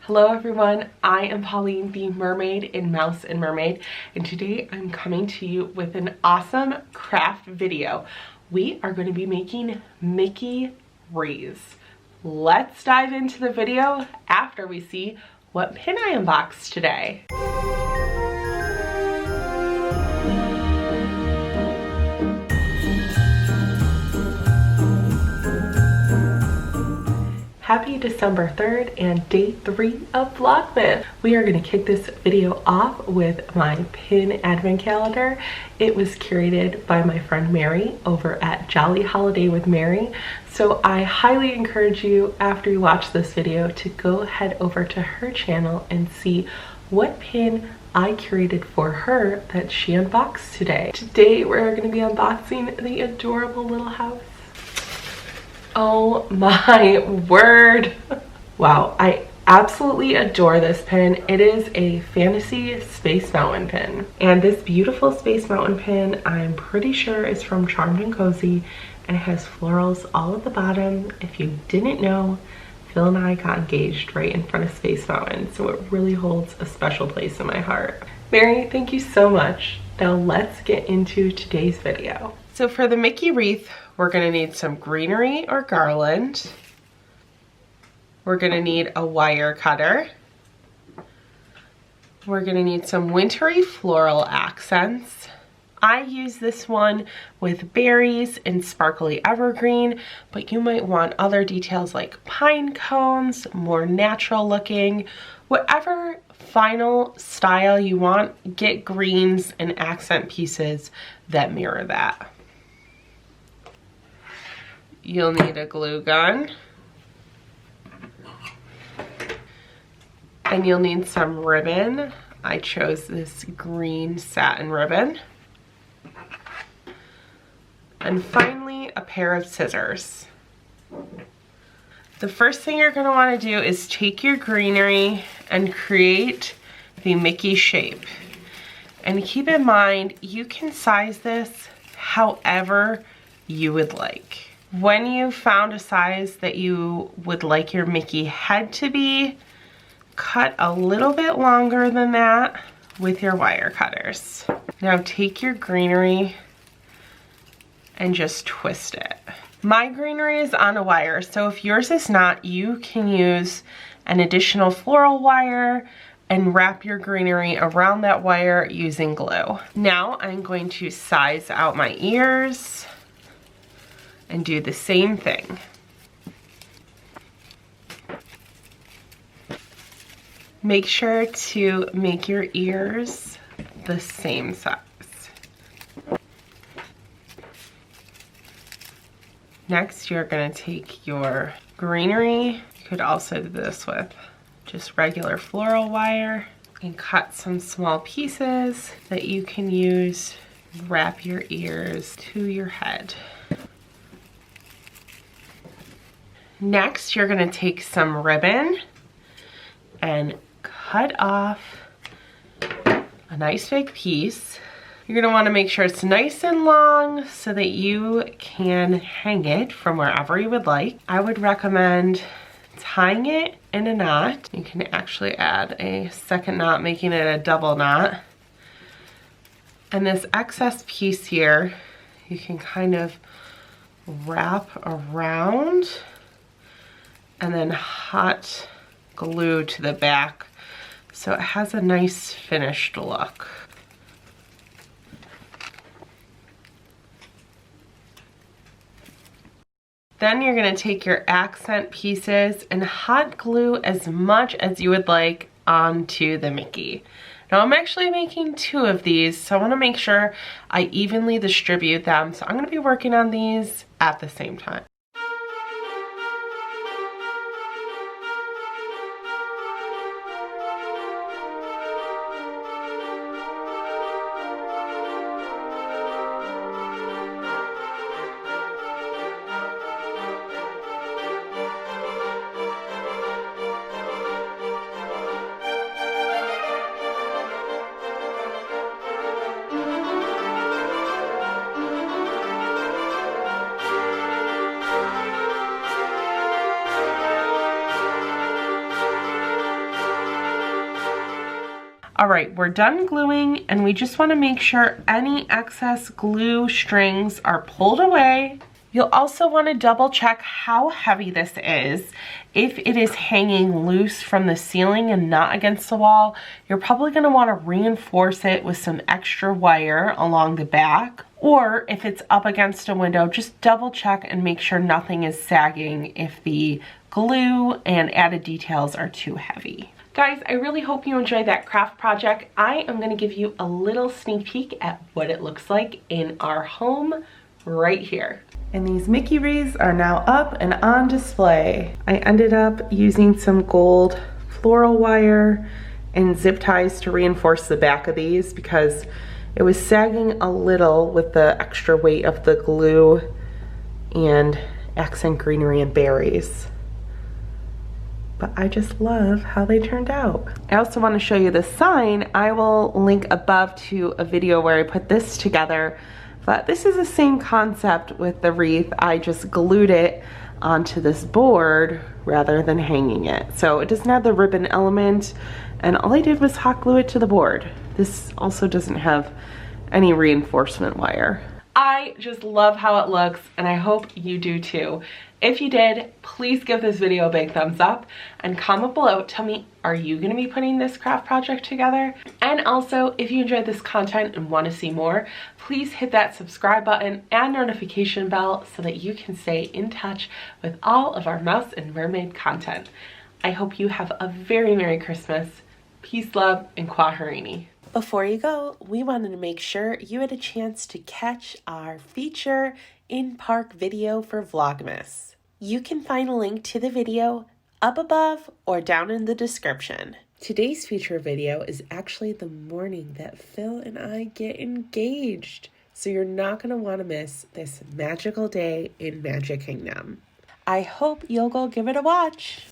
Hello everyone, I am Pauline, the mermaid in Mouse and Mermaid, and today I'm coming to you with an awesome craft video. We are going to be making Mickey wreaths. Let's dive into the video after we see what pin I unboxed today. Happy December 3rd and day 3 of Vlogmas. We are going to kick this video off with my pin advent calendar. It was curated by my friend Mary over at Jolly Holiday with Mary. So I highly encourage you, after you watch this video, to go head over to her channel and see what pin I curated for her that she unboxed today. Today we're going to be unboxing the adorable little house. Oh my word. Wow, I absolutely adore this pin. It is a fantasy space mountain pin. And this beautiful space mountain pin, I'm pretty sure is from Charmed and Cozy, and it has florals all at the bottom. If you didn't know, Phil and I got engaged right in front of Space Mountain, so it really holds a special place in my heart. Mary, thank you so much. Now let's get into today's video. So for the Mickey wreath, we're gonna need some greenery or garland. We're gonna need a wire cutter. We're gonna need some wintry floral accents. I use this one with berries and sparkly evergreen, but you might want other details like pine cones, more natural looking. Whatever final style you want, get greens and accent pieces that mirror that. You'll need a glue gun. And you'll need some ribbon. I chose this green satin ribbon. And finally, a pair of scissors. The first thing you're going to want to do is take your greenery and create the Mickey shape. And keep in mind, you can size this however you would like. When you found a size that you would like your Mickey head to be, cut a little bit longer than that with your wire cutters. Now take your greenery and just twist it. My greenery is on a wire, so if yours is not, you can use an additional floral wire and wrap your greenery around that wire using glue. Now I'm going to size out my ears and do the same thing. Make sure to make your ears the same size. Next, you're gonna take your greenery. You could also do this with just regular floral wire and cut some small pieces that you can use to wrap your ears to your head. Next, you're gonna take some ribbon and cut off a nice big piece. You're gonna wanna make sure it's nice and long so that you can hang it from wherever you would like. I would recommend tying it in a knot. You can actually add a second knot, making it a double knot. And this excess piece here, you can kind of wrap around and then hot glue to the back so it has a nice finished look. Then you're going to take your accent pieces and hot glue as much as you would like onto the Mickey. Now I'm actually making 2 of these, so I want to make sure I evenly distribute them. So I'm going to be working on these at the same time. All right, we're done gluing, and we just want to make sure any excess glue strings are pulled away. You'll also want to double check how heavy this is. If it is hanging loose from the ceiling and not against the wall, you're probably going to want to reinforce it with some extra wire along the back. Or if it's up against a window, just double check and make sure nothing is sagging if the glue and added details are too heavy. Guys, I really hope you enjoyed that craft project. I am going to give you a little sneak peek at what it looks like in our home right here. And these Mickey wreaths are now up and on display. I ended up using some gold floral wire and zip ties to reinforce the back of these because it was sagging a little with the extra weight of the glue and accent greenery and berries. But I just love how they turned out. I also want to show you the sign. I will link above to a video where I put this together. But this is the same concept with the wreath. I just glued it onto this board rather than hanging it. So it doesn't have the ribbon element, and all I did was hot glue it to the board. This also doesn't have any reinforcement wire. I just love how it looks, and I hope you do too. If you did, please give this video a big thumbs up and comment below. Tell me, are you going to be putting this craft project together? And also, if you enjoyed this content and want to see more, please hit that subscribe button and notification bell so that you can stay in touch with all of our mouse and mermaid content. I hope you have a very Merry Christmas. Peace, love, and Kwaherini. Before you go, we wanted to make sure you had a chance to catch our feature in-park video for Vlogmas. You can find a link to the video up above or down in the description. Today's feature video is actually the morning that Phil and I get engaged, so you're not going to want to miss this magical day in Magic Kingdom. I hope you'll go give it a watch.